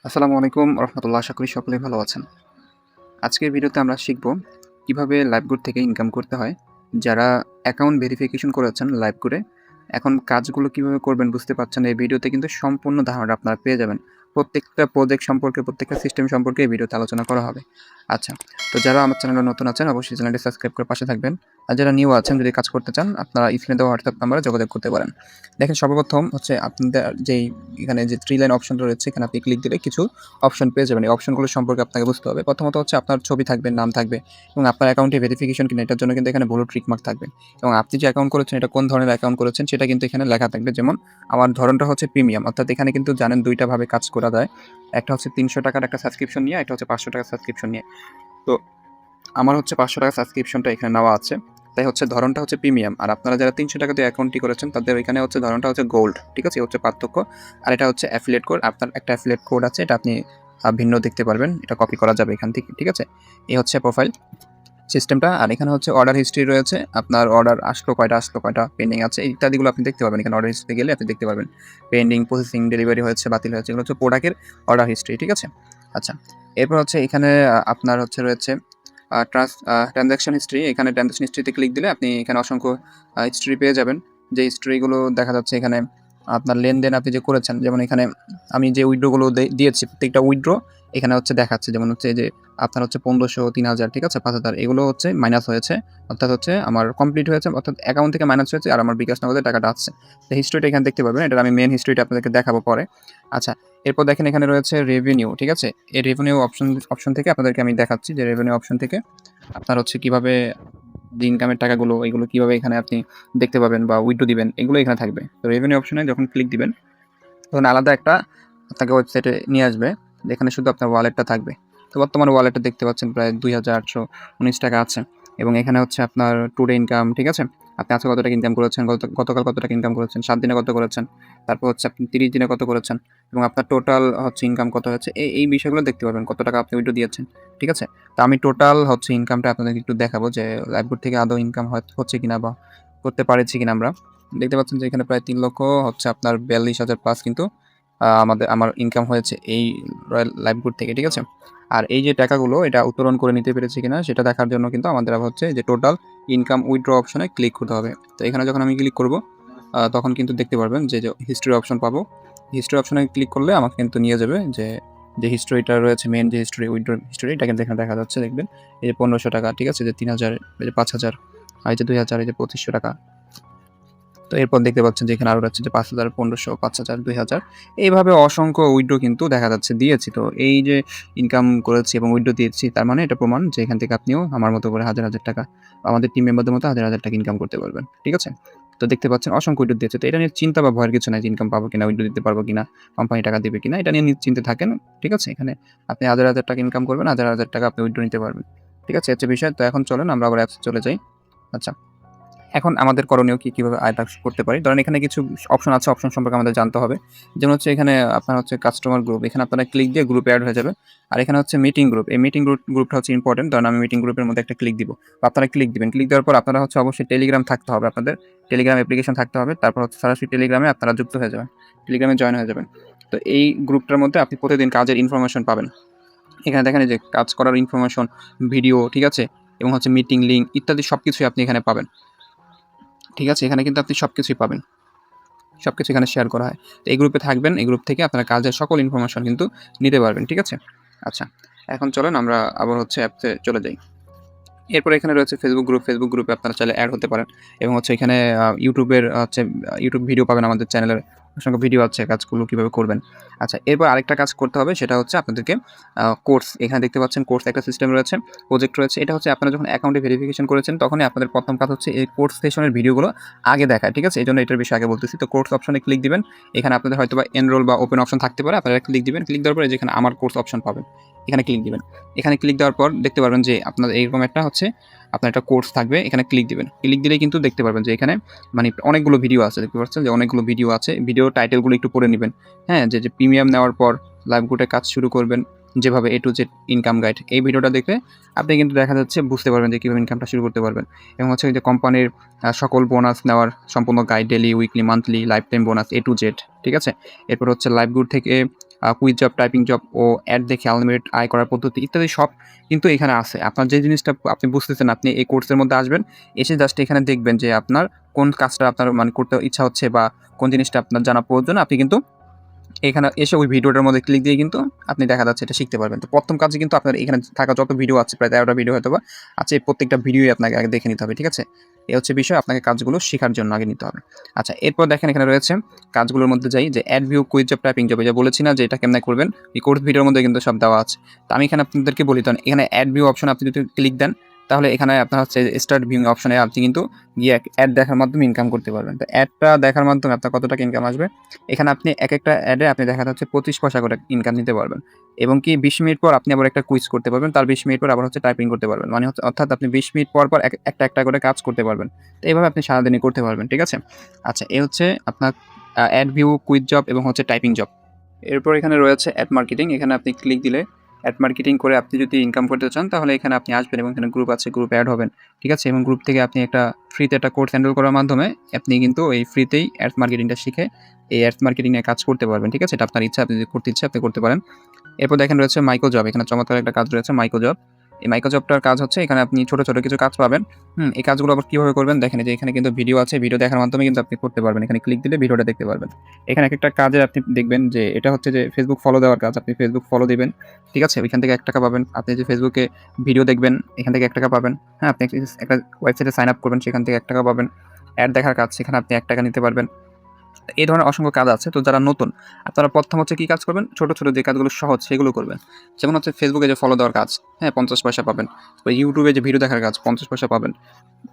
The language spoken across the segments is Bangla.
আসসালামু আলাইকুম রহমতুল্লাহ। আশা করি সকলেই ভালো আছেন। আজকের ভিডিওতে আমরা শিখব কিভাবে লাইভগুড থেকে ইনকাম করতে হয়। যারা অ্যাকাউন্ট ভেরিফিকেশন করেছেন লাইভগুডে, এখন কাজগুলো কিভাবে করবেন বুঝতে পারছেন। এই ভিডিওতে কিন্তু সম্পূর্ণ ধারণা আপনারা পেয়ে যাবেন। প্রত্যেকটা প্রজেক্ট সম্পর্কে, প্রত্যেকটা সিস্টেম সম্পর্কে এই ভিডিওতে আলোচনা করা হবে। আচ্ছা, তো যারা আমার চ্যানেলে নতুন আছেন অবশ্যই চ্যানেলটি সাবস্ক্রাইব করে পাশে থাকবেন। আর যারা নিউ আছেন, যদি কাজ করতে চান আপনারা স্ক্রিনে দেওয়া হোয়াটসঅ্যাপ নাম্বারে যোগাযোগ করতে পারেন। দেখেন, সর্বপ্রথম হচ্ছে আপনাদের যেই এখানে যে 3 লাইন অপশনটা রয়েছে, এখানে আপনি ক্লিক দিলে কিছু অপশন পেয়ে যাবেন। এই অপশনগুলো সম্পর্কে আপনাকে বুঝতে হবে। প্রথমত হচ্ছে আপনার ছবি থাকবে, নাম থাকবে এবং আপনার অ্যাকাউন্টে ভেরিফিকেশন কিনা এটার জন্য কিন্তু এখানে ব্লু টিক মার্ক থাকবে এবং আপনি যে অ্যাকাউন্ট করেছেন এটা কোন ধরনের অ্যাকাউন্ট করেছেন সেটা কিন্তু এখানে লেখা থাকবে। যেমন আমার ধরনটা হচ্ছে প্রিমিয়াম, অর্থাৎ এখানে কিন্তু জানেন ২ টা ভাবে কাজ করা যায়। একটা হচ্ছে ৳৩০০ একটা সাবস্ক্রিপশন নিয়ে, একটা হচ্ছে ৳৫০০ সাবস্ক্রিপশন নিয়ে। তো আমার হচ্ছে ৳৫০০ সাবস্ক্রিপশনটা এখানে নেওয়া আছে। তাই হচ্ছে ধরনটা হচ্ছে প্রিমিয়াম। আর আপনারা যারা ৳৩০০ দিয়ে অ্যাকাউন্টটি করেছেন তাদের এখানে হচ্ছে ধরনটা হচ্ছে গোল্ড। ঠিক আছে? এই হচ্ছে পার্থক্য। আর এটা হচ্ছে অ্যাফিলিয়েট কোড। আপনার একটা অ্যাফিলিয়েট কোড আছে, এটা আপনি ভিন্ন দেখতে পারবেন। এটা কপি করা যাবে এখান থেকে। ঠিক আছে? এই হচ্ছে প্রোফাইল সিস্টেমটা। আর এখানে হচ্ছে অর্ডার হিস্ট্রি রয়েছে। আপনার অর্ডার আসলো কয়টা, পেন্ডিং আছে ইত্যাদিগুলো আপনি দেখতে পাবেন। এখানে অর্ডার হিস্ট্রি গেলে আপনি দেখতে পারবেন। পেন্ডিং, প্রসেসিং, ডেলিভারি হয়েছে, বাতিল হয়েছে। এগুলো হচ্ছে প্রোডাক্টের অর্ডার হিস্ট্রি। ঠিক আছে? আচ্ছা। এরপর হচ্ছে এখানে আপনার হচ্ছে রয়েছে ট্রান্সাকশন হিস্ট্রি। এখানে ট্রান্সাকশন হিস্ট্রিতে ক্লিক দিলে আপনি এখানে অসংখ্য হিস্ট্রি পেয়ে যাবেন। যে হিস্ট্রিগুলো দেখা যাচ্ছে এখানে আপনার লেনদেন আপনি যে করেছেন। যেমন এখানে আমি যে উইথড্রগুলো দিয়েছি প্রত্যেকটা উইথড্র এখানে হচ্ছে দেখাচ্ছে। যেমন হচ্ছে যে আপনার হচ্ছে ১৫০০, ৩০০০, ঠিক আছে? ৫০০০ এগুলো হচ্ছে মাইনাস হয়েছে। অর্থাৎ হচ্ছে আমার কমপ্লিট হয়েছে, অর্থাৎ অ্যাকাউন্ট থেকে মাইনাস হয়েছে আর আমার বিকাশ নগদে টাকাটা আসছে। তো হিস্ট্রিটা এখানে দেখতে পাবেন। এটার আমি মেইন হিস্ট্রিটা আপনাদেরকে দেখাবো পরে। আচ্ছা, এরপর দেখেন এখানে রয়েছে রেভিনিউ, ঠিক আছে? এই রেভিনিউ অপশন থেকে আপনাদেরকে আমি দেখাচ্ছি যে রেভিনিউ অপশন থেকে আপনার হচ্ছে কিভাবে যে ইনকামের টাকাগুলো এগুলো কিভাবে এখানে আপনি দেখতে পাবেন বা উইথড্র দিবেন এগুলো এখানে থাকবে। তো রেভিনিউ অপশনে যখন ক্লিক দিবেন তখন আলাদা একটা আপনাকে ওয়েবসাইটে নিয়ে আসবে যেখানে শুধু আপনার ওয়ালেটটা থাকবে। তো বর্তমানে ওয়ালেটে দেখতে পাচ্ছেন প্রায় ৳২,৮১৯ আছে এবং এখানে হচ্ছে আপনার টুডে ইনকাম, ঠিক আছে? আপনি আজকে কত টাকা ইনকাম করেছেন, গতকাল কত টাকা ইনকাম করেছেন, ৭ দিনে কত করেছেন, তারপর হচ্ছে আপনি ৩০ দিনে কত করেছেন এবং আপনার টোটাল হচ্ছে ইনকাম কত হয়েছে। এই বিষয়গুলো দেখতে পারবেন, কত টাকা আপনি উইথড্র দিয়েছেন, ঠিক আছে? তো আমি টোটাল হচ্ছে ইনকামটা আপনাদেরকে একটু দেখাবো যে লাইভবোর্ড থেকে আদৌ ইনকাম হচ্ছে কিনা বা করতে পারছি কিনা আমরা। দেখতে পাচ্ছেন যে এখানে প্রায় ৩,০০,০০০ হচ্ছে আপনার ৪২,০০০ প্লাস কিন্তু আমার ইনকাম হয়েছে এই রয়্যাল লাইভগুড থেকে, ঠিক আছে? আর এই যে টাকাগুলো এটা উত্তোলন করে নিতে পেরেছি কিনা সেটা দেখার জন্য কিন্তু আমাদের আবার হচ্ছে যে টোটাল ইনকাম উইথড্র অপশনে ক্লিক করতে হবে। তো এখানে যখন আমি ক্লিক করব তখন কিন্তু দেখতে পারবেন যে হিস্ট্রি অপশন পাবো। হিস্ট্রি অপশনে ক্লিক করলে আমাকে কিন্তু নিয়ে যাবে যে হিস্ট্রিটা রয়েছে, মেইন যে হিস্ট্রি উইথড্র হিস্ট্রি এটা কিন্তু এখানে দেখা যাচ্ছে দেখবেন। এই যে ৳১৫০০, ঠিক আছে? যে ৩,০০০, এই যে ৫,০০০, আর এই যে ২,০০০, এই যে ৳২৫০০। তো এরপর দেখতে পাচ্ছেন যে এখানে আরো রয়েছে যে ৫,০০০, ১৫০০, ৫,০০০, ২,০০০ এইভাবে অসংখ্য উইথড্র কিন্তু দেখা যাচ্ছে দিয়েছি। তো এই যে ইনকাম করেছি এবং উইথড্র দিয়েছি তার মানে এটা প্রমাণ যে এখান থেকে আপনিও আমার মতো করে হাজার, হাজার টাকা আমাদের টিম মেম্বারদের মতো হাজার, হাজার টাকা ইনকাম করতে পারবেন। ঠিক আছে? তো দেখতে পাচ্ছেন অসংখ্য উইথড্র দিয়েছে। তো এটা নিয়ে চিন্তা বা ভয়ের কিছু নাই যে ইনকাম পাবো কিনা, উইথড্র দিতে পারবো কিনা, কোম্পানি টাকা দিবে কিনা, এটা নিয়ে নিশ্চিন্তে থাকেন। ঠিক আছে? এখানে আপনি হাজার, হাজার টাকা ইনকাম করবেন, হাজার, হাজার টাকা আপনি উইথড্র নিতে পারবেন। ঠিক আছে? হচ্ছে বিষয়। তো এখন চলেন আমরা আবার অ্যাপসে চলে যাই। আচ্ছা। এখন আমাদের করণীয় কি? কিভাবে আয়টা করতে পারি? ধরেন এখানে কিছু অপশন আছে, অপশন সম্পর্কে আমাদের জানতে হবে। যেমন হচ্ছে এখানে আপনার হচ্ছে কাস্টমার গ্রুপ। এখানে আপনারা ক্লিক দিয়ে গ্রুপে এড হয়ে যাবে। আর এখানে হচ্ছে মিটিং গ্রুপ। এই মিটিং গ্রুপটা হচ্ছে ইম্পোর্টেন্ট। ধরেন আমি মিটিং গ্রুপের মধ্যে একটা ক্লিক দিব। তো আপনারা ক্লিক দিবেন। ক্লিক দেওয়ার পর আপনারা হচ্ছে অবশ্যই টেলিগ্রাম থাকতে হবে আপনাদের। টেলিগ্রাম অ্যাপ্লিকেশন থাকতে হবে। তারপর হচ্ছে সরাসরি টেলিগ্রামে আপনারা যুক্ত হয়ে যাবেন। টেলিগ্রামে জয়েন হয়ে যাবেন। তো এই গ্রুপটার মধ্যে আপনি প্রতিদিন কাজের ইনফরমেশন পাবেন। এখানে দেখেন এই যে কাজ করার ইনফরমেশন, ভিডিও, ঠিক আছে? এবং হচ্ছে মিটিং লিঙ্ক ইত্যাদি সবকিছুই আপনি এখানে পাবেন। ঠিক আছে? এখানে কিন্তু আপনি সবকিছুই পাবেন। সবকিছু এখানে শেয়ার করা হয়। তো এই গ্রুপে থাকবেন। এই গ্রুপ থেকে আপনারা কাজের সকল ইনফরমেশন কিন্তু নিতে পারবেন। ঠিক আছে? আচ্ছা। এখন চলেন আমরা আবার হচ্ছে অ্যাপসে চলে যাই। এরপরে এখানে রয়েছে ফেসবুক গ্রুপ। ফেসবুক গ্রুপে আপনারা চাইলে এড হতে পারেন এবং হচ্ছে এখানে ইউটিউবের হচ্ছে ইউটিউব ভিডিও পাবেন আমাদের চ্যানেলের অসংখ্য ভিডিও আছে কাজগুলো কিভাবে করবেন। আচ্ছা, এরপর আরেকটা কাজ করতে হবে সেটা হচ্ছে আপনাদেরকে কোর্স এখানে দেখতে পাচ্ছেন কোর্স একটা সিস্টেম রয়েছে, প্রজেক্ট রয়েছে। এটা হচ্ছে আপনারা যখন অ্যাকাউন্টে ভেরিফিকেশন করেছেন তখনই আপনাদের প্রথম কাজ হচ্ছে এই কোর্স সেশনের ভিডিওগুলো আগে দেখায়। ঠিক আছে? এজন্য এটার বিষয়ে আগে বলতেছি। তো কোর্স অপশনে ক্লিক দিবেন। এখানে আপনাদের হয়তোবা এনরোল বা ওপেন অপশন থাকতে পারে। আপনারা ক্লিক দিবেন। ক্লিক দেওয়ার পরে যেখানে আমার কোর্স অপশন পাবেন। এখানে ক্লিক দিবেন। এখানে ক্লিক দেওয়ার পর দেখতে পারবেন যে আপনার এইরকম একটা হচ্ছে আপনার একটা কোর্স থাকবে। এখানে ক্লিক দিবেন। ক্লিক দিলেই কিন্তু দেখতে পারবেন যে এখানে মানে অনেকগুলো ভিডিও আছে। দেখতে পাচ্ছেন যে অনেকগুলো ভিডিও আছে। ভিডিও টাইটেলগুলো একটু পড়ে নিবেন। হ্যাঁ? যে প্রিমিয়াম নেওয়ার পর লাইভগুডে কাজ শুরু করবেন। যেভাবে A to Z income guide. এই ভিডিওটা দেখলে আপনি কিন্তু দেখা যাচ্ছে বুঝতে পারবেন যে কিভাবে ইনকামটা শুরু করতে পারবেন। এবং হচ্ছে এই যে কোম্পানির সকল বোনাস নেওয়ার সম্পূর্ণ guide daily, weekly, monthly, life time bonus A to Z, ঠিক আছে? এরপর হচ্ছে লাইভগুড থেকে কুইজ জব, টাইপিং জব ও অ্যাড দেখে আনলিমিটেড আয় করার পদ্ধতি ইত্যাদি সব কিন্তু এখানে আছে। আপনার যে জিনিসটা আপনি বুঝতেছেন, আপনি এই কোর্সের মধ্যে আসবেন, এসে জাস্ট এখানে দেখবেন যে আপনার কোন কাজটা আপনার মানে করতে ইচ্ছা হচ্ছে বা কোন জিনিসটা আপনার জানা প্রয়োজন, আপনি কিন্তু এখানে এসে ওই ভিডিওটার মধ্যে ক্লিক দিয়ে কিন্তু আপনি দেখা যাচ্ছে এটা শিখতে পারবেন। তো প্রথম কাজে কিন্তু আপনার এখানে থাকা যত ভিডিও আছে, প্রায় 13টা ভিডিও হয়তোবা আছে, এই প্রত্যেকটা ভিডিওই আপনাকে আগে দেখে নিতে হবে, ঠিক আছে? এই হচ্ছে বিষয়, আপনাকে কাজগুলো শেখার জন্য আগে নিতে হবে। আচ্ছা, এরপর দেখেন এখানে রয়েছে কাজগুলোর মধ্যে যাই যে add view, quiz job, typing job, এই যে বলেছি না যে এটা কেমনে করবেন, এই কোর্স ভিডিওর মধ্যে কিন্তু সব দেওয়া আছে। তো আমি এখানে আপনাদেরকে বলি, তো এখানে অ্যাড ভিউ অপশন আপনি যদি ক্লিক দেন, তাহলে এখানে আপনার হচ্ছে স্টার্ট ভিউইং অপশনে আপনি কিন্তু গিয়ে অ্যাড দেখার মাধ্যমে ইনকাম করতে পারবেন। তো অ্যাডটা দেখার মাধ্যমে আপনার কত টাকা ইনকাম আসবে, এখানে আপনি একটা অ্যাডে আপনি দেখা যাচ্ছে 25 পয়সা করে ইনকাম নিতে পারবেন, এবং কি 20 মিনিট পর আপনি আবার একটা কুইজ করতে পারবেন, তার 20 মিনিট পর আবার হচ্ছে টাইপিং করতে পারবেন। মানে হচ্ছে অর্থাৎ আপনি 20 মিনিট পর পর একটা করে কাজ করতে পারবেন। তো এইভাবে আপনি সারাদিনই করতে পারবেন, ঠিক আছে? আচ্ছা, এই হচ্ছে আপনার অ্যাড ভিউ, কুইজ জব এবং হচ্ছে টাইপিং জব। এরপর এখানে রয়েছে অ্যাড মার্কেটিং। এখানে আপনি ক্লিক দিলে অ্যাড মার্কেটিং করে আপনি যদি ইনকাম করতে চান, তাহলে এখানে আপনি আসবেন এবং এখানে গ্রুপ আছে, গ্রুপে অ্যাড হবেন, ঠিক আছে? এবং গ্রুপ থেকে আপনি একটা ফ্রিতে একটা কোর্স এনরোল করার মাধ্যমে আপনি কিন্তু এই ফ্রিতেই অ্যাড মার্কেটিংটা শিখে এই অ্যাড মার্কেটিং এ কাজ করতে পারবেন, ঠিক আছে? এটা আপনার ইচ্ছা, আপনি যদি করতে ইচ্ছা আপনি করতে পারেন। এরপর দেখেন রয়েছে মাইক্রো জব। এখানে চমৎকার একটা কাজ রয়েছে, মাইক্রো জব। এই মাইক্রো জবটার কাজ হচ্ছে এখানে আপনি ছোট কিছু কাজ পাবেন। এই কাজগুলো আবার কিভাবে করবেন দেখেন, এই যে এখানে কিন্তু ভিডিও আছে, ভিডিও দেখার মাধ্যমে কিন্তু আপনি করতে পারবেন। এখানে ক্লিক দিলে ভিডিওটা দেখতে পারবেন। এখানে একেকটা কাজে আপনি দেখবেন যে এটা হচ্ছে যে Facebook ফলো দেওয়ার কাজ। আপনি Facebook ফলো দিবেন, ঠিক আছে? ওইখান থেকে ৳১ পাবেন। আপনি যে Facebook-এ ভিডিও দেখবেন, এখান থেকে ৳১ পাবেন। হ্যাঁ, আপনি একটা ওয়েবসাইটে সাইন আপ করবেন, সেখান থেকে ৳১ পাবেন। অ্যাড দেখার কাজ, সেখানে আপনি ৳১ নিতে পারবেন। এই ধরনের অসংখ্য কাজ আছে। তো যারা নতুন, আপনারা প্রথম হচ্ছে কি কাজ করবেন? ছোট যে কাজগুলো সহজ সেগুলো করবেন। যেমন হচ্ছে Facebook-এ যে ফলো দেওয়ার কাজ, হ্যাঁ, 50 পয়সা পাবেন। তো YouTube-এ যে ভিডিও দেখার কাজ 50 পয়সা পাবেন।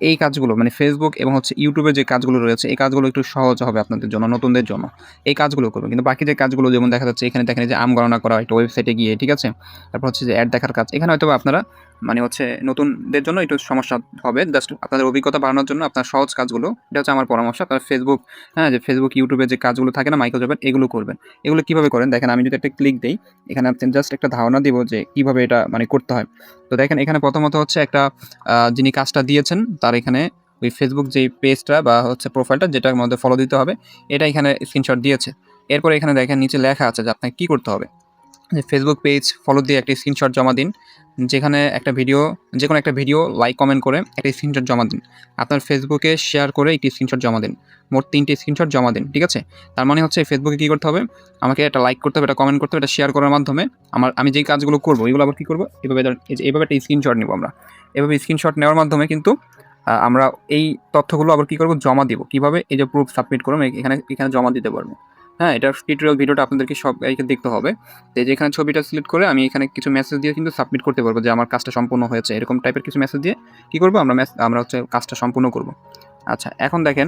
এই কাজগুলো মানে Facebook এবং হচ্ছে YouTube-এ যে কাজগুলো রয়েছে, এই কাজগুলো একটু সহজ হবে আপনাদের জন্য, নতুনদের জন্য। এই কাজগুলো করবেন। কিন্তু বাকি যে কাজগুলো, যেমন দেখা যাচ্ছে এখানে দেখেন এই যে গণনা করা একটা ওয়েবসাইটে গিয়ে, ঠিক আছে? তারপর হচ্ছে যে অ্যাড দেখার কাজ। এখানে হয়তোবা আপনারা মানে হচ্ছে নতুনদের জন্য একটু সমস্যা হবে। জাস্ট আপনাদের অভিজ্ঞতা বাড়ানোর জন্য আপনার সহজ কাজগুলো, এটা হচ্ছে আমার পরামর্শ। আপনারা Facebook, হ্যাঁ, যে Facebook, YouTube-এ যে কাজগুলো থাকে না মাইক্রো জবের, এগুলো করবেন। এগুলো কিভাবে করেন দেখেন, আমি যদি একটা ক্লিক দেই, এখানে আপনি জাস্ট একটা ধারণা দিব যে কিভাবে এটা মানে করতে হয়। তো দেখেন এখানে প্রথমত হচ্ছে একটা যিনি কাজটা দিয়েছেন তার এখানে ওই Facebook যেই পেজটা বা হচ্ছে প্রোফাইলটা যেটার মধ্যে ফলো দিতে হবে, এটা এখানে স্ক্রিনশট দিয়েছে। এরপরে এখানে দেখেন নিচে লেখা আছে যে আপনাকে কি করতে হবে। যে Facebook পেজ ফলো দিয়ে একটা স্ক্রিনশট জমা দিন। যেখানে একটা ভিডিও, যেকোনো একটা ভিডিও লাইক, কমেন্ট করে একটা স্ক্রিনশট জমা দিন। আপনার Facebook-এ শেয়ার করে একটি স্ক্রিনশট জমা দিন। মোট ৩ টি স্ক্রিনশট জমা দিন, ঠিক আছে? তার মানে হচ্ছে Facebook-এ কি করতে হবে? আমাকে একটা লাইক করতে হবে, একটা কমেন্ট করতে হবে, এটা শেয়ার করার মাধ্যমে আমি যেই কাজগুলো করব, এগুলো আবার কি করব? এভাবে একটা স্ক্রিনশট নিব আমরা। এভাবে স্ক্রিনশট নেওয়ার মাধ্যমে কিন্তু আমরা এই তথ্যগুলো আবার কি করব? জমা দিব। কিভাবে? এই যে প্রুফ সাবমিট করব, এখানে জমা দিতে পারব। হ্যাঁ, এটার টিউটোরিয়াল ভিডিওটা আপনাদেরকে সবাইকে দেখতে হবে। তো এই যে এখানে ছবিটা সিলেক্ট করে আমি এখানে কিছু মেসেজ দিয়ে কিন্তু সাবমিট করতে পারবো যে আমার কাজটা সম্পূর্ণ হয়েছে। এরকম টাইপের কিছু মেসেজ দিয়ে কি করব? আমরা হচ্ছে কাজটা সম্পূর্ণ করব। আচ্ছা, এখন দেখেন,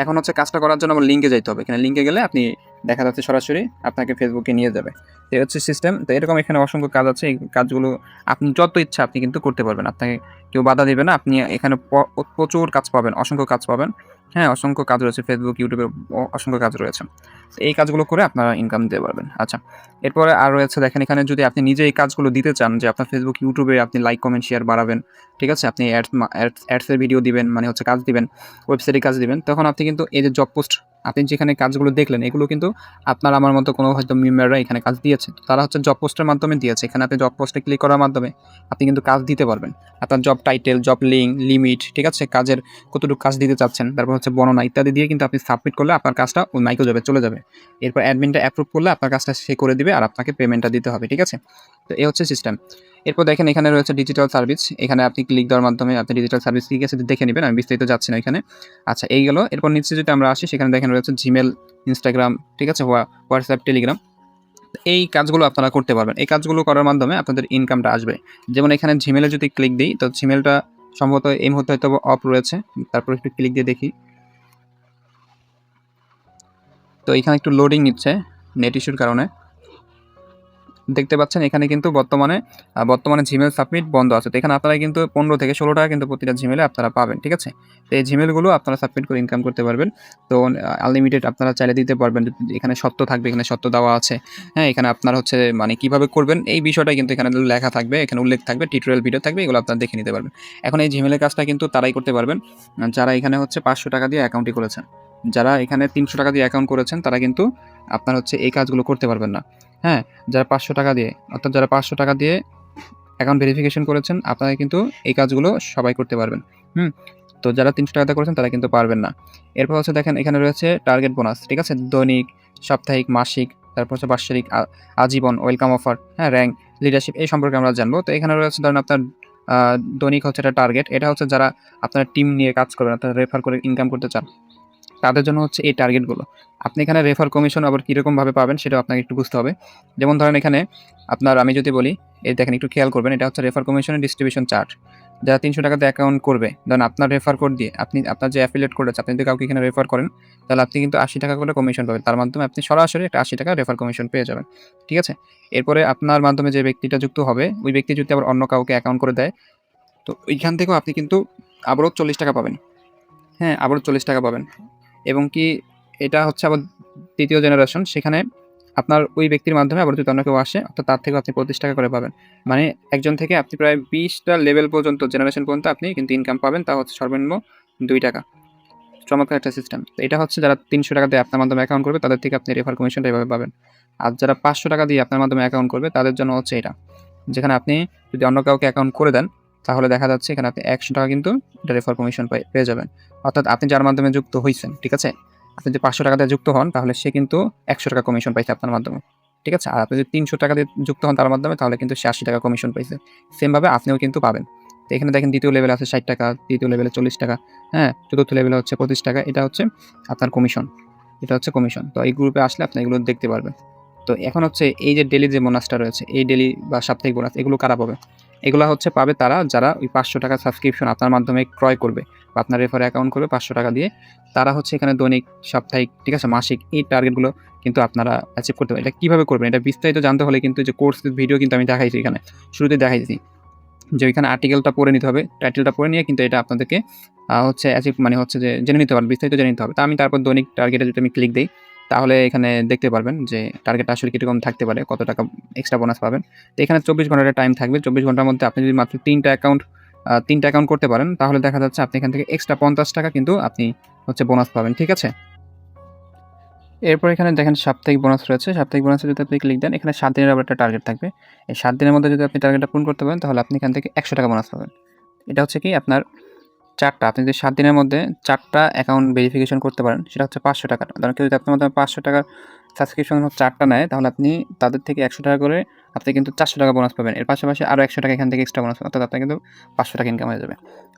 এখন হচ্ছে কাজটা করার জন্য আমার লিঙ্কে যাইতে হবে। এখানে লিঙ্কে গেলে আপনি দেখা যাচ্ছে সরাসরি আপনাকে Facebook-এ নিয়ে যাবে। তো এই হচ্ছে সিস্টেম। তো এরকম এখানে অসংখ্য কাজ আছে। এই কাজগুলো আপনি যত ইচ্ছা আপনি কিন্তু করতে পারবেন। আপনাকে কেউ বাধা দিবে না। আপনি এখানে প্রচুর কাজ পাবেন, অসংখ্য কাজ পাবেন। হ্যাঁ, অসংখ্য কাজ রয়েছে Facebook, YouTube-এ অসংখ্য কাজ রয়েছে। তো এই কাজগুলো করে আপনারা ইনকাম দিতে পারবেন। আচ্ছা, এরপরে আর রয়েছে দেখেন এখানে যদি আপনি নিজে এই কাজগুলো দিতে চান যে আপনার Facebook, YouTube-এ আপনি লাইক, কমেন্ট, শেয়ার বাড়াবেন। ঠিক আছে? আপনি অ্যাডসের ভিডিও দিবেন, মানে হচ্ছে কাজ দিবেন, ওয়েবসাইটে কাজ দিবেন। তখন আপনি কিন্তু এই যে জব পোস্ট আপনি যেখানে কাজগুলো দেখলেন, এগুলো কিন্তু আপনার আমার মতো কোনো হয়তো মেম্বাররা এখানে কাজ দিয়েছে। তারা হচ্ছে জব পোস্টের মাধ্যমে দিয়েছে। এখানে আপনি জব পোস্টে ক্লিক করার মাধ্যমে আপনি কিন্তু কাজ দিতে পারবেন। আপনার job title, job link, limit, ঠিক আছে? কাজের কতটুকু কাজ দিতে চাচ্ছেন, তারপর হচ্ছে বর্ণনা ইত্যাদি দিয়ে কিন্তু আপনি সাবমিট করলে আপনার কাজটা ওই মাইক্রো জবে চলে যাবে। এরপর অ্যাডমিনটা অ্যাপ্রুভ করলে আপনার কাজটা সে করে দিবে আর আপনাকে পেমেন্টটা দিতে হবে, ঠিক আছে? তো এই হচ্ছে সিস্টেম। এরপর দেখেন এখানে রয়েছে ডিজিটাল সার্ভিস। এখানে আপনি ক্লিক দেওয়ার মাধ্যমে আপনি ডিজিটাল সার্ভিস কি আছে দেখে নেবেন। আমি বিস্তারিত যাচ্ছি না এখানে। আচ্ছা, এই গেল। এরপর নিচে যদি আমরা আসি, সেখানে দেখেন রয়েছে Gmail, Instagram, ঠিক আছে? WhatsApp, Telegram। এই কাজগুলো আপনারা করতে পারবেন। এই কাজগুলো করার মাধ্যমে আপনাদের ইনকামটা আসবে। যেমন এখানে Gmail-এ যদি ক্লিক দিই, তো Gmail-টা সম্ভবত এই মুহূর্তে হয়তো অফ রয়েছে। তারপর একটু ক্লিক দিয়ে দেখি। তো এখানে একটু লোডিং নিচ্ছে নেট ইস্যুর কারণে। দেখতে পাচ্ছেন এখানে কিন্তু বর্তমানে Gmail সাবমিট বন্ধ আছে। তো এখানে আপনারা কিন্তু 15 থেকে 16 টাকা কিন্তু প্রতিটা Gmail-এ আপনারা পাবেন, ঠিক আছে? তো এই Gmail-গুলো আপনারা সাবমিট করে ইনকাম করতে পারবেন। তো আনলিমিটেড আপনারা চাইলে দিতে পারবেন। এখানে সত্য থাকবে, এখানে সত্য দেওয়া আছে। হ্যাঁ, এখানে আপনার হচ্ছে মানে কিভাবে করবেন এই বিষয়টা কিন্তু এখানে লেখা থাকবে, এখানে উল্লেখ থাকবে, টিউটোরিয়াল ভিডিও থাকবে, এগুলো আপনারা দেখে নিতে পারবেন। এখন এই Gmail-এর কাজটা কিন্তু তারাই করতে পারবেন যারা এখানে হচ্ছে 500 টাকা দিয়ে অ্যাকাউন্টই করেছেন। যারা এখানে 300 টাকা দিয়ে অ্যাকাউন্ট করেছেন তারা কিন্তু আপনার হচ্ছে এই কাজগুলো করতে পারবেন না। হ্যাঁ? যারা ৳৫০০ দিয়ে অর্থাৎ যারা ৳৫০০ দিয়ে অ্যাকাউন্ট ভেরিফিকেশন করেছেন, আপনারা কিন্তু এই কাজগুলো সবাই করতে পারবেন। হুম? তো যারা ৳৩০০ দিয়ে করেছেন তারা কিন্তু পারবেন না। এরপর হচ্ছে দেখেন এখানে রয়েছে টার্গেট বোনাস, ঠিক আছে? দৈনিক, সাপ্তাহিক, মাসিক, তারপর হচ্ছে বাৎসরিক, আজীবন, ওয়েলকাম অফার, হ্যাঁ? র‍্যাংক, লিডারশিপ এই সম্পর্কে আমরা জানবো। তো এখানে রয়েছে ধরেন আপনার আ দৈনিক হচ্ছে একটা টার্গেট। এটা হচ্ছে যারা আপনার টিম নিয়ে কাজ করবেন, অর্থাৎ রেফার করে ইনকাম করতে চান। তাদের জন্য হচ্ছে এই টার্গেটগুলো। আপনি এখানে রেফার কমিশন আবার কিরকমভাবে পাবেন সেটাও আপনাকে একটু বুঝতে হবে। যেমন ধরেন এখানে আপনার আমি যদি বলি, এই দেখেন একটু খেয়াল করবেন, এটা হচ্ছে রেফার কমিশনের ডিস্ট্রিবিউশন চার্ট। যারা ৳৩০০ তে অ্যাকাউন্ট করবে, ধরেন আপনার রেফার কোড দিয়ে আপনি আপনার যে অ্যাফিলিয়েট কোড আছে, আপনি যদি কাউকে এখানে রেফার করেন, তাহলে আপনি কিন্তু ৳৮০ করে কমিশন পাবেন। তার মাধ্যমে আপনি সরাসরি একটা ৳৮০ রেফার কমিশন পেয়ে যাবেন। ঠিক আছে? এরপরে আপনার মাধ্যমে যে ব্যক্তিটা যুক্ত হবে, ওই ব্যক্তি যদি আবার অন্য কাউকে অ্যাকাউন্ট করে দেয়, তো ওইখান থেকেও আপনি কিন্তু আবারও ৳৪০ পাবেন। হ্যাঁ, আবারও ৳৪০ পাবেন। এবং কি এটা হচ্ছে আবার ৩য় জেনারেশন, সেখানে আপনার ওই ব্যক্তির মাধ্যমে আবার যদি অন্য কেউ আসে, অর্থাৎ তার থেকেও আপনি ৳৩৫ করে পাবেন। মানে একজন থেকে আপনি প্রায় ২০ টা লেভেল পর্যন্ত, জেনারেশন পর্যন্ত আপনি কিন্তু ইনকাম পাবেন। তা হচ্ছে সর্বনিম্ন ৳২। চমৎকার একটা সিস্টেম। তো এটা হচ্ছে যারা ৳৩০০ দিয়ে আপনার মাধ্যমে অ্যাকাউন্ট করবে, তাদের থেকে আপনি রেফার কমিশনটা এভাবে পাবেন। আর যারা ৳৫০০ দিয়ে আপনার মাধ্যমে অ্যাকাউন্ট করবে, তাদের জন্য হচ্ছে এটা। যেখানে আপনি যদি অন্য কাউকে অ্যাকাউন্ট করে দেন, তাহলে দেখা যাচ্ছে এখানে আপনি ৳১০০ কিন্তু এটা রেফার কমিশন পেয়ে যাবেন। অর্থাৎ আপনি যার মাধ্যমে যুক্ত হইছেন, ঠিক আছে? আপনি যদি ৳৫০০ দিয়ে যুক্ত হন, তাহলে সে কিন্তু ৳১০০ কমিশন পাইছে আপনার মাধ্যমে। ঠিক আছে? আর আপনি যদি ৳৩০০ দিয়ে যুক্ত হন তার মাধ্যমে, তাহলে কিন্তু সে ৳৮০ কমিশন পাইছে। সেমভাবে আপনিও কিন্তু পাবেন। তো এখানে দেখেন ২য় লেভেলে আছে ৳৬০, ৩য় লেভেলে ৳৪০, হ্যাঁ? ৪র্থ লেভেলে হচ্ছে ৳২৫। এটা হচ্ছে আপনার কমিশন। এটা হচ্ছে কমিশন। তো এই গ্রুপে আসলে আপনি এগুলো দেখতে পারবেন। তো এখন হচ্ছে এই যে ডেইলি যে বোনাসটা রয়েছে, এই ডেইলি বা সাপ্তাহিক বোনাস এগুলো কারা পাবে? এগুলা হচ্ছে পাবে তারা যারা ওই ৳৫০০ সাবস্ক্রিপশন আপনার মাধ্যমে ক্রয় করবে বা আপনার রেফারে অ্যাকাউন্ট করবে ৳৫০০ দিয়ে। তারা হচ্ছে এখানে দৈনিক, সাপ্তাহিক, ঠিক আছে? মাসিক এই টার্গেটগুলো কিন্তু আপনারা অ্যাচিভ করতে পারেন। এটা কিভাবে করবেন? এটা বিস্তারিত জানতে হলে কিন্তু যে কোর্স ভিডিও কিন্তু আমি দেখাইছি এখানে। শুরুতেই দেখাইছি। যে ওইখানে আর্টিকেলটা পড়ে নিতে হবে। টাইটেলটা পড়ে নিয়ে কিন্তু এটা আপনাদেরকে হচ্ছে অ্যাচিভ মানে হচ্ছে যে জেনে নিতে পারবেন, বিস্তারিত জেনে নিতে হবে। তো আমি তারপর দৈনিক টার্গেটে যদি আমি ক্লিক দেই, তাহলে এখানে দেখতে পারবেন যে টার্গেটটা আসলে কিরকম থাকতে পারে, কত টাকা এক্সট্রা বোনাস পাবেন। তো এখানে ২৪ ঘন্টার টাইম থাকবে। ২৪ ঘন্টার মধ্যে আপনি যদি মাত্র ৩ টা অ্যাকাউন্ট করতে পারেন, তাহলে দেখা যাচ্ছে আপনি এখান থেকে এক্সট্রা ৳৫০ কিন্তু আপনি হচ্ছে বোনাস পাবেন। ঠিক আছে? এরপর এখানে দেখেন সাপ্তাহিক বোনাস রয়েছে। সাপ্তাহিক বোনাসে যদি আপনি ক্লিক দেন, এখানে ৭ দিনের আবার একটা টার্গেট থাকবে। এই ৭ দিনের মধ্যে যদি আপনি টার্গেটটা পূরণ করতে পারেন, তাহলে আপনি এখান থেকে ৳১০০ বোনাস পাবেন। এটা হচ্ছে কি আপনার ৪ টা, আপনি যদি ৭ দিনের মধ্যে ৪ টা অ্যাকাউন্ট ভেরিফিকেশন করতে পারেন, সেটা হচ্ছে ৳৫০০। ধরেন কেউ যদি আপনার মাধ্যমে ৳৫০০ সাবস্ক্রিপশন ৪ টা নেয়, তাহলে আপনি তাদের থেকে ৳১০০ করে আপনি কিন্তু ৳৪০০ বোনাস পাবেন। এর পাশাপাশি আরও ৳১০০ এখান থেকে এক্সট্রা বোনাস পাবেন। অর্থাৎ আপনার কিন্তু ৳৫০০ ইনকাম হয়ে যাবে।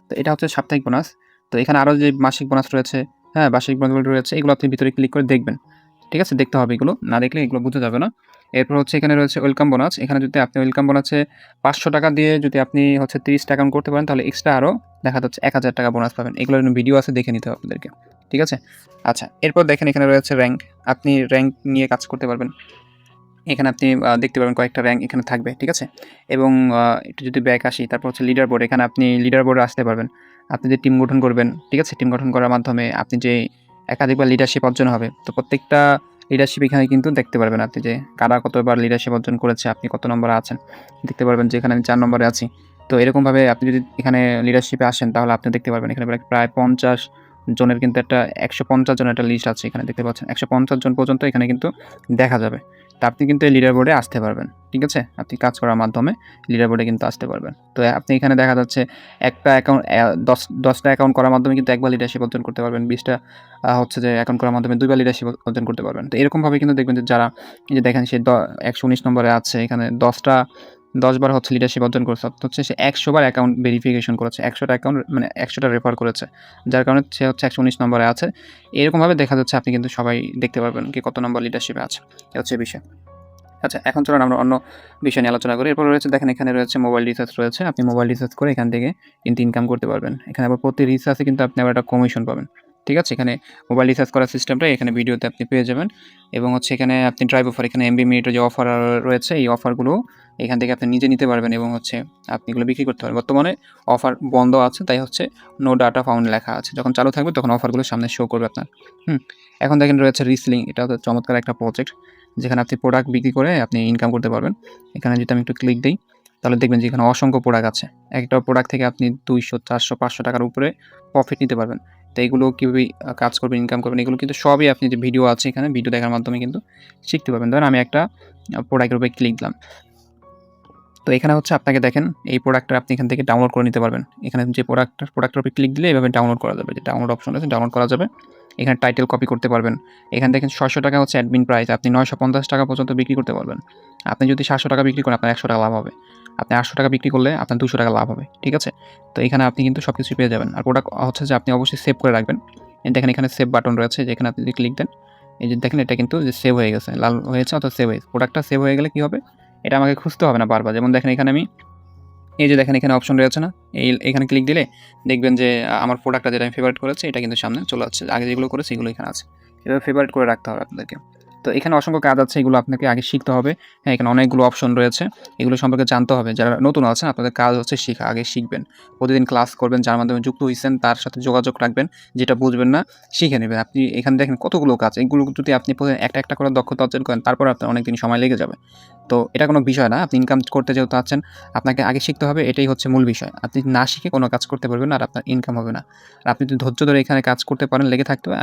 তো এটা হচ্ছে সাপ্তাহিক বোনাস। তো এখানে আরও যে মাসিক বোনাস রয়েছে, হ্যাঁ? বার্ষিক বোনাসগুলো রয়েছে, এগুলো আপনি ভিতরে ক্লিক করে দেখবেন। ঠিক আছে? দেখতে হবে এগুলো। না দেখলে এগুলো বোঝা যাবে না। এরপর হচ্ছে এখানে রয়েছে ওয়েলকাম বোনাস। এখানে যদি আপনি ওয়েলকাম বোনাসে ৳৫০০ দিয়ে যদি আপনি হচ্ছে ৩০ টা অ্যাকাউন্ট করতে পারেন, তাহলে এক্সট্রা আরও দেখা যাচ্ছে ৳১,০০০ বোনাস পাবেন। এগুলোর ভিডিও আছে, দেখে নিতে হবে আপনাদেরকে। ঠিক আছে? আচ্ছা, এরপর দেখেন এখানে রয়েছে র‍্যাংক। আপনি র‍্যাংক নিয়ে কাজ করতে পারবেন। এখানে আপনি দেখতে পারবেন কয়েকটা র‍্যাংক এখানে থাকবে। ঠিক আছে? এবং একটু যদি ব্যাক আসি, তারপর হচ্ছে লিডার বোর্ড। এখানে আপনি লিডার বোর্ডে আসতে পারবেন। আপনি যে টিম গঠন করবেন, ঠিক আছে? টিম গঠন করার মাধ্যমে আপনি যে একাধিকবার লিডারশিপ অর্জন হবে। তো প্রত্যেকটা লিডারশিপ এখানে কিন্তু দেখতে পারবেন আপনি যে কারা কতবার লিডারশিপ অর্জন করেছে, আপনি কত নম্বরে আছেন। দেখতে পারবেন যে এখানে আমি ৪ নম্বরে আছি। তো এরকমভাবে আপনি যদি এখানে লিডারশিপে আসেন, তাহলে আপনি দেখতে পারবেন এখানে প্রায় ৫০ জনের কিন্তু একটা ১৫০ জনের একটা লিস্ট আছে এখানে, দেখতে পাচ্ছেন। ১৫০ জন পর্যন্ত এখানে কিন্তু দেখা যাবে। তো আপনি কিন্তু এই লিডার বোর্ডে আসতে পারবেন। ঠিক আছে? আপনি কাজ করার মাধ্যমে লিডার বোর্ডে কিন্তু আসতে পারবেন। তো আপনি এখানে দেখা যাচ্ছে একটা অ্যাকাউন্ট ১০ টা অ্যাকাউন্ট করার মাধ্যমে কিন্তু একবার লিডারশিপ অর্জন করতে পারবেন। ২০ টা হচ্ছে যে অ্যাকাউন্ট করার মাধ্যমে ২ বার লিডারশিপ অর্জন করতে পারবেন। তো এরকমভাবে কিন্তু দেখবেন যে যারা এই যে দেখেন সে ১১৯ নম্বরে আছে, এখানে ১০ বার হচ্ছে লিডারশিপ অর্জন করেছে। অর্থাৎ হচ্ছে সে ১০০ বার অ্যাকাউন্ট ভেরিফিকেশন করেছে। ১০০ টা অ্যাকাউন্ট মানে ১০০ টা রেফার করেছে। যার কারণে সে হচ্ছে ১১৯ নম্বরে আছে। এরকমভাবে দেখা যাচ্ছে আপনি কিন্তু সবাই দেখতে পারবেন কে কত নম্বর লিডারশিপে আছে। এ হচ্ছে বিষয়। আচ্ছা, এখন চলুন আমরা অন্য বিষয় নিয়ে আলোচনা করি। এরপর রয়েছে দেখেন এখানে রয়েছে মোবাইল রিচার্জ রয়েছে। আপনি মোবাইল রিচার্জ করে এখান থেকে কিন্তু ইনকাম করতে পারবেন। এখানে আবার প্রতি রিচার্জে কিন্তু আপনি আবার একটা কমিশন পাবেন। ঠিক আছে? এখানে মোবাইল রিচার্জ করার সিস্টেমটা এখানে ভিডিওতে আপনি পেয়ে যাবেন এবং হচ্ছে এখানে আপনি ড্রাইভ অফার, এখানে এমবি মিনিটের যে অফার রয়েছে, এই অফারগুলো এখান থেকে আপনি নিজে নিতে পারবেন এবং হচ্ছে আপনি এগুলো বিক্রি করতে পারবেন। বর্তমানে অফার বন্ধ আছে, তাই হচ্ছে নো ডাটা ফাউন্ড লেখা আছে। যখন চালু থাকবে তখন অফারগুলো সামনে শো করবে আপনার। হুম? এখন দেখেন রয়েছে রিসেলিং। এটা হচ্ছে চমৎকার একটা প্রজেক্ট, যেখানে আপনি প্রোডাক্ট বিক্রি করে আপনি ইনকাম করতে পারবেন। এখানে যদি আমি একটু ক্লিক দেই, তাহলে দেখবেন যে এখানে অসংখ্য প্রোডাক্ট আছে। একটা প্রোডাক্ট থেকে আপনি ৳২০০, ৳৪০০, ৳৫০০ উপরে প্রফিট নিতে পারবেন। তো এগুলো কীভাবে কাজ করবেন, ইনকাম করবেন, এগুলো কিন্তু সবই আপনি যে ভিডিও আছে এখানে, ভিডিও দেখার মাধ্যমে কিন্তু শিখতে পারবেন। ধরেন আমি একটা প্রোডাক্টের উপরে ক্লিক দিলাম। তো এখানে হচ্ছে আপনাকে দেখেন এই প্রোডাক্টটা আপনি এখান থেকে ডাউনলোড করে নিতে পারবেন। এখানে যে প্রোডাক্টের উপরে ক্লিক দিলে এভাবে ডাউনলোড করা যাবে। যে ডাউনলোড অপশন আছে, ডাউনলোড করা যাবে। এখানে টাইটেল কপি করতে পারবেন। এখানে দেখেন ৳৬০০ হচ্ছে অ্যাডমিন প্রাইস। আপনি ৳৯৫০ পর্যন্ত বিক্রি করতে পারবেন। আপনি যদি ৳৭০০ বিক্রি করেন আপনার ৳১০০ লাভ হবে। আপনি ৳৮০০ বিক্রি করলে আপনার ৳২০০ লাভ হবে। ঠিক আছে? তো এখানে আপনি কিন্তু সবকিছুই পেয়ে যাবেন। আর প্রোডাক্ট হচ্ছে যে আপনি অবশ্যই সেভ করে রাখবেন। দেখেন এখানে সেভ বাটন রয়েছে, যেখানে আপনি যদি ক্লিক দেন, এই যে দেখেন এটা কিন্তু যে সেভ হয়ে গেছে। লাল হয়েছে অর্থাৎ সেভ হয়েছে। প্রোডাক্টটা সেভ হয়ে গেলে কী হবে? এটা আমাকে খুঁজতে হবে না বারবার। যেমন দেখেন এখানে আমি এই যে দেখেন এখানে অপশন রয়েছে না? এখানে ক্লিক দিলে দেখবেন যে আমার প্রোডাক্টটা যেটা আমি ফেভারিট করেছি এটা কিন্তু সামনে চলে আসছে। আগে যেগুলো করেছি এগুলো এখানে আছে। এভাবে ফেভারিট করে রাখতে হবে আপনাদেরকে। তো এখানে অসংখ্য কাজ আছে, এগুলো আপনাকে আগে শিখতে হবে। হ্যাঁ, এখানে অনেকগুলো অপশন রয়েছে। এগুলো সম্পর্কে জানতে হবে। যারা নতুন আছেন আপনাদের কাজ হচ্ছে শিখা। আগে শিখবেন। প্রতিদিন ক্লাস করবেন, যার মাধ্যমে যুক্ত হইছেন তার সাথে যোগাযোগ রাখবেন। যেটা বুঝবেন না শিখে নেবেন। আপনি এখানে দেখেন কতগুলো কাজ। এগুলো যদি আপনি একটা, একটা করে দক্ষতা অর্জন করেন তারপরে আপনার অনেকদিন সময় লেগে যাবে। তো এটা কোনো বিষয় না। আপনি ইনকাম করতে যেহেতু চাচ্ছেন, আপনাকে আগে শিখতে হবে, এটাই হচ্ছে মূল বিষয়। আপনি না শিখে কোনো কাজ করতে পারবেন না আর আপনার ইনকাম হবে না। আর আপনি যদি ধৈর্য ধরে এখানে কাজ করতে পারেন, লেগে থাকতে হবে,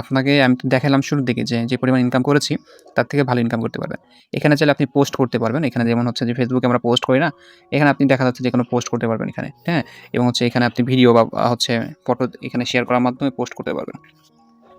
আপনাকে আমি দেখালাম শুরুর দিকে যে পরিমাণ ইনকাম করেছি, তার থেকে ভালো ইনকাম করতে পারবেন। এখানে চাইলে আপনি পোস্ট করতে পারবেন। এখানে যেমন হচ্ছে যে Facebook এ আমরা পোস্ট করি না? এখানে আপনি দেখা যাচ্ছে যেকোনো পোস্ট করতে পারবেন এখানে, হ্যাঁ? এবং হচ্ছে এখানে আপনি ভিডিও বা হচ্ছে ফটো এখানে শেয়ার করার মাধ্যমে পোস্ট করতে পারবেন।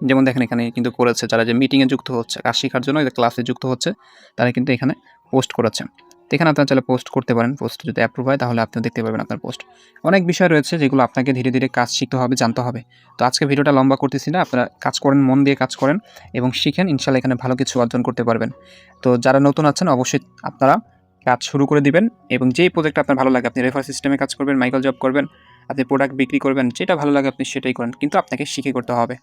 যেমন দেখেন এখানে কিন্তু করেছে যারা যে মিটিংয়ে যুক্ত হচ্ছে, কাজ শিখার জন্য ক্লাসে যুক্ত হচ্ছে, তারা কিন্তু এখানে পোস্ট করেছে। তো এখানে আপনারা চাইলে পোস্ট করতে পারেন। পোস্ট যদি অ্যাপ্রুভ হয় তাহলে আপনি দেখতে পাবেন আপনার পোস্ট। অনেক বিষয় রয়েছে যেগুলো আপনাকে ধীরে, ধীরে কাজ শিখতে হবে, জানতে হবে। তো আজকে ভিডিওটা লম্বা করতেছি না। আপনারা কাজ করেন, মন দিয়ে কাজ করেন এবং শিখেন। ইনশাআল্লাহ এখানে ভালো কিছু অর্জন করতে পারবেন। তো যারা নতুন আছেন অবশ্যই আপনারা কাজ শুরু করে দিবেন এবং যেই প্রজেক্টটা আপনার ভালো লাগে আপনি রেফার সিস্টেমে কাজ করবেন, মাইক্রো জব করবেন, আপনি প্রোডাক্ট বিক্রি করবেন, যেটা ভালো লাগে আপনি সেটাই করেন। কিন্তু আপনাকে শিখে করতে হবে।